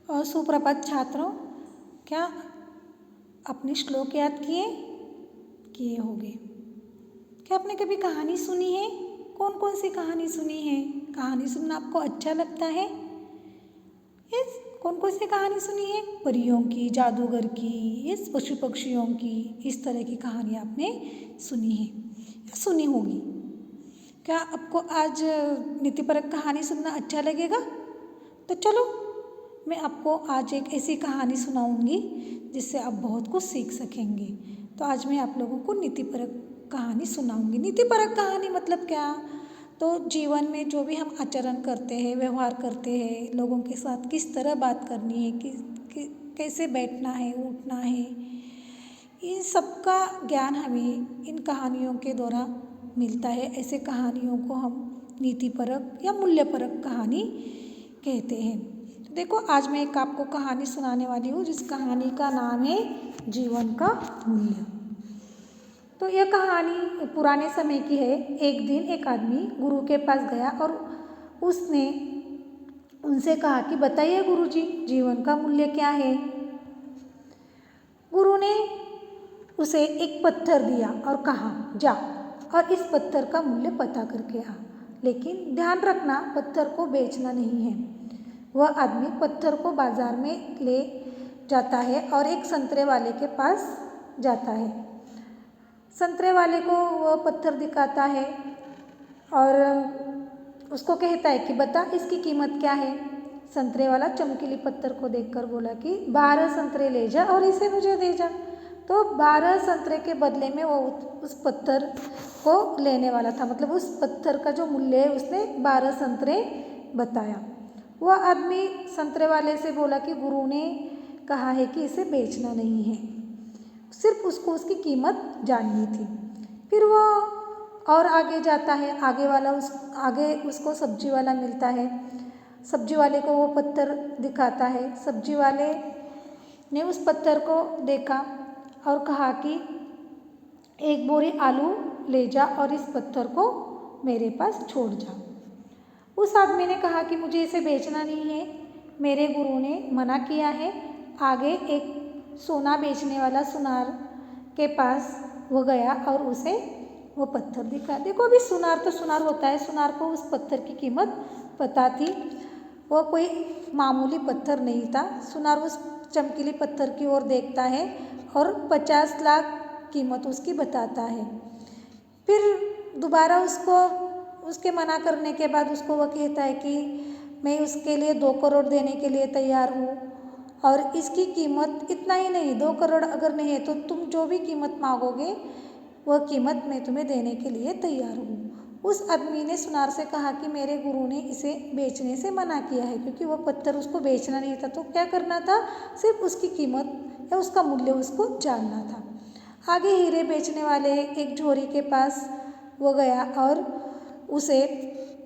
और सुप्रभात छात्रों, क्या अपने श्लोक याद किए किए होंगे? क्या आपने कभी कहानी सुनी है? कौन कौन सी कहानी सुनी है? कहानी सुनना आपको अच्छा लगता है? इस कौन कौन सी कहानी सुनी है? परियों की, जादूगर की, इस पशु पक्षियों की, इस तरह की कहानी आपने सुनी है या सुनी होगी। क्या आपको आज नीतिपरक कहानी सुनना अच्छा लगेगा? तो चलो मैं आपको आज एक ऐसी कहानी सुनाऊंगी जिससे आप बहुत कुछ सीख सकेंगे। तो आज मैं आप लोगों को नीतिपरक कहानी सुनाऊंगी। नीतिपरक कहानी मतलब क्या? तो जीवन में जो भी हम आचरण करते हैं, व्यवहार करते हैं, लोगों के साथ किस तरह बात करनी है, कैसे बैठना है, उठना है, इन सब का ज्ञान हमें इन कहानियों के द्वारा मिलता है। ऐसे कहानियों को हम नीतिपरक या मूल्यपरक कहानी कहते हैं। तो देखो, आज मैं एक आपको कहानी सुनाने वाली हूँ जिस कहानी का नाम है जीवन का मूल्य। तो यह कहानी पुराने समय की है। एक दिन एक आदमी गुरु के पास गया और उसने उनसे कहा कि बताइए गुरुजी, जीवन का मूल्य क्या है? गुरु ने उसे एक पत्थर दिया और कहा, जा और इस पत्थर का मूल्य पता करके आ, लेकिन ध्यान रखना पत्थर को बेचना नहीं है। वह आदमी पत्थर को बाजार में ले जाता है और एक संतरे वाले के पास जाता है। संतरे वाले को वह पत्थर दिखाता है और उसको कहता है कि बता इसकी कीमत क्या है। संतरे वाला चमकीली पत्थर को देखकर बोला कि 12 संतरे ले जा और इसे मुझे दे जा। तो 12 संतरे के बदले में वो उस पत्थर को लेने वाला था, मतलब उस पत्थर का जो मूल्य है उसने 12 संतरे बताया। वह आदमी संतरे वाले से बोला कि गुरु ने कहा है कि इसे बेचना नहीं है, सिर्फ उसको उसकी कीमत जाननी थी। फिर वो और आगे जाता है। आगे उसको सब्जी वाला मिलता है। सब्जी वाले को वो पत्थर दिखाता है। सब्जी वाले ने उस पत्थर को देखा और कहा कि एक बोरी आलू ले जा और इस पत्थर को मेरे पास छोड़ जा। उस आदमी ने कहा कि मुझे इसे बेचना नहीं है, मेरे गुरु ने मना किया है। आगे एक सोना बेचने वाला सुनार के पास वो गया और उसे वो पत्थर दिखा। देखो, अभी सुनार तो सुनार होता है, सुनार को उस पत्थर की कीमत पता थी। वो कोई मामूली पत्थर नहीं था। सुनार उस चमकीली पत्थर की ओर देखता है और 50 लाख कीमत उसकी बताता है। फिर दोबारा उसके मना करने के बाद उसको वह कहता है कि मैं उसके लिए 2 करोड़ देने के लिए तैयार हूँ और इसकी कीमत इतना ही नहीं, 2 करोड़ अगर नहीं है तो तुम जो भी कीमत मांगोगे वह कीमत मैं तुम्हें देने के लिए तैयार हूँ। उस आदमी ने सुनार से कहा कि मेरे गुरु ने इसे बेचने से मना किया है, क्योंकि वह पत्थर उसको बेचना नहीं था। तो क्या करना था? सिर्फ उसकी कीमत या उसका मूल्य उसको जानना था। आगे हीरे बेचने वाले एक झोरी के पास वो गया और उसे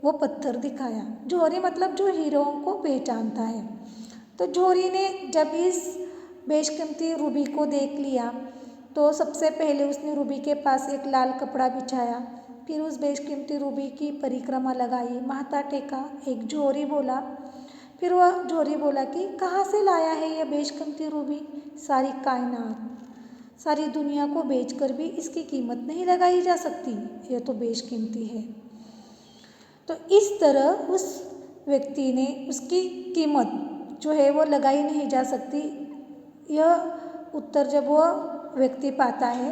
वो पत्थर दिखाया। झोरी मतलब जो हीरों को पहचानता है। तो झोरी ने जब इस बेशकीमती रूबी को देख लिया तो सबसे पहले उसने रूबी के पास एक लाल कपड़ा बिछाया, फिर उस बेशकीमती रूबी की परिक्रमा लगाई, माथा टेका, एक झोरी बोला। फिर वह झोरी बोला कि कहाँ से लाया है यह बेशकीमती रूबी? सारी कायनात, सारी दुनिया को बेचकर भी इसकी कीमत नहीं लगाई जा सकती, यह तो बेशकीमती है। तो इस तरह उस व्यक्ति ने उसकी कीमत जो है वो लगाई नहीं जा सकती। यह उत्तर जब वह व्यक्ति पाता है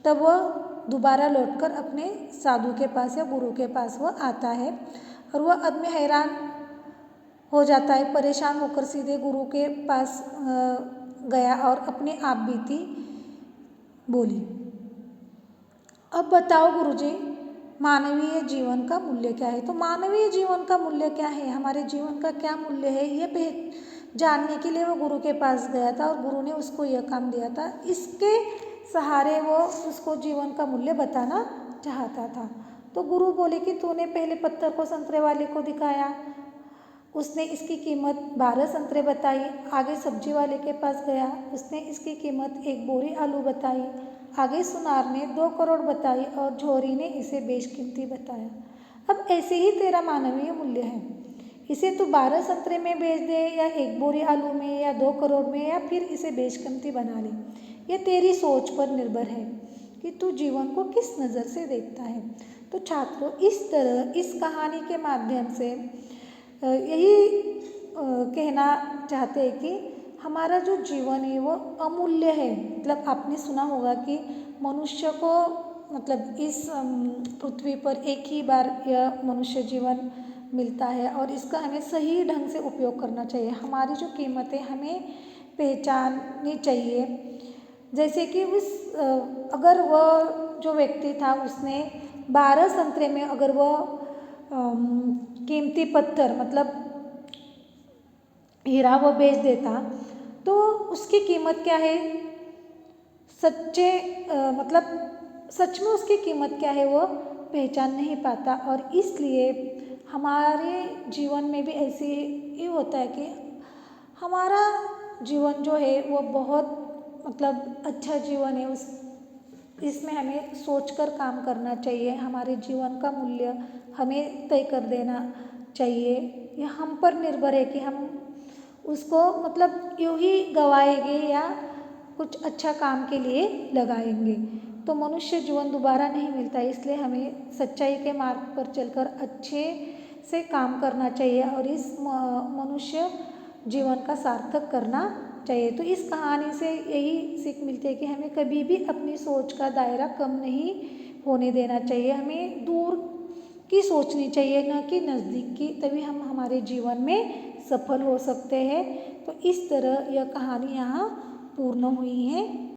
तब वह दोबारा लौटकर अपने साधु के पास या गुरु के पास वह आता है और वह आदमी हैरान हो जाता है, परेशान होकर सीधे गुरु के पास गया और अपने आप बीती बोली, अब बताओ गुरुजी, मानवीय जीवन का मूल्य क्या है? तो मानवीय जीवन का मूल्य क्या है, हमारे जीवन का क्या मूल्य है, यह जानने के लिए वो गुरु के पास गया था और गुरु ने उसको यह काम दिया था। इसके सहारे वो उसको जीवन का मूल्य बताना चाहता था। तो गुरु बोले कि तूने पहले पत्थर को संतरे वाले को दिखाया, उसने इसकी कीमत 12 संतरे बताई। आगे सब्जी वाले के पास गया, उसने इसकी कीमत 1 बोरी आलू बताई। आगे सुनार ने 2 करोड़ बताई और झोरी ने इसे बेशकीमती बताया। अब ऐसे ही तेरा मानवीय मूल्य है। इसे तू 12 संतरे में बेच दे या 1 बोरी आलू में या 2 करोड़ में या फिर इसे बेशकीमती बना ले। यह तेरी सोच पर निर्भर है कि तू जीवन को किस नज़र से देखता है। तो छात्रों, इस तरह इस कहानी के माध्यम से यही कहना चाहते हैं कि हमारा जो जीवन है वो अमूल्य है। मतलब आपने सुना होगा कि मनुष्य को मतलब इस पृथ्वी पर एक ही बार यह मनुष्य जीवन मिलता है और इसका हमें सही ढंग से उपयोग करना चाहिए। हमारी जो कीमतें हमें पहचाननी चाहिए। जैसे कि अगर वह जो व्यक्ति था उसने 12 संतरे में अगर वह कीमती पत्थर मतलब हीरा वो बेच देता तो उसकी कीमत क्या है, मतलब सच में उसकी कीमत क्या है वो पहचान नहीं पाता। और इसलिए हमारे जीवन में भी ऐसे ही होता है कि हमारा जीवन जो है वो बहुत मतलब अच्छा जीवन है, इसमें हमें सोचकर काम करना चाहिए। हमारे जीवन का मूल्य हमें तय कर देना चाहिए। यह हम पर निर्भर है कि हम उसको मतलब यूँ ही गवाएंगे या कुछ अच्छा काम के लिए लगाएंगे। तो मनुष्य जीवन दोबारा नहीं मिलता, इसलिए हमें सच्चाई के मार्ग पर चलकर अच्छे से काम करना चाहिए और इस मनुष्य जीवन का सार्थक करना चाहिए। तो इस कहानी से यही सीख मिलती है कि हमें कभी भी अपनी सोच का दायरा कम नहीं होने देना चाहिए। हमें दूर की सोचनी चाहिए, न कि नज़दीक की, तभी हम हमारे जीवन में सफल हो सकते हैं। तो इस तरह यह कहानी यहाँ पूर्ण हुई है।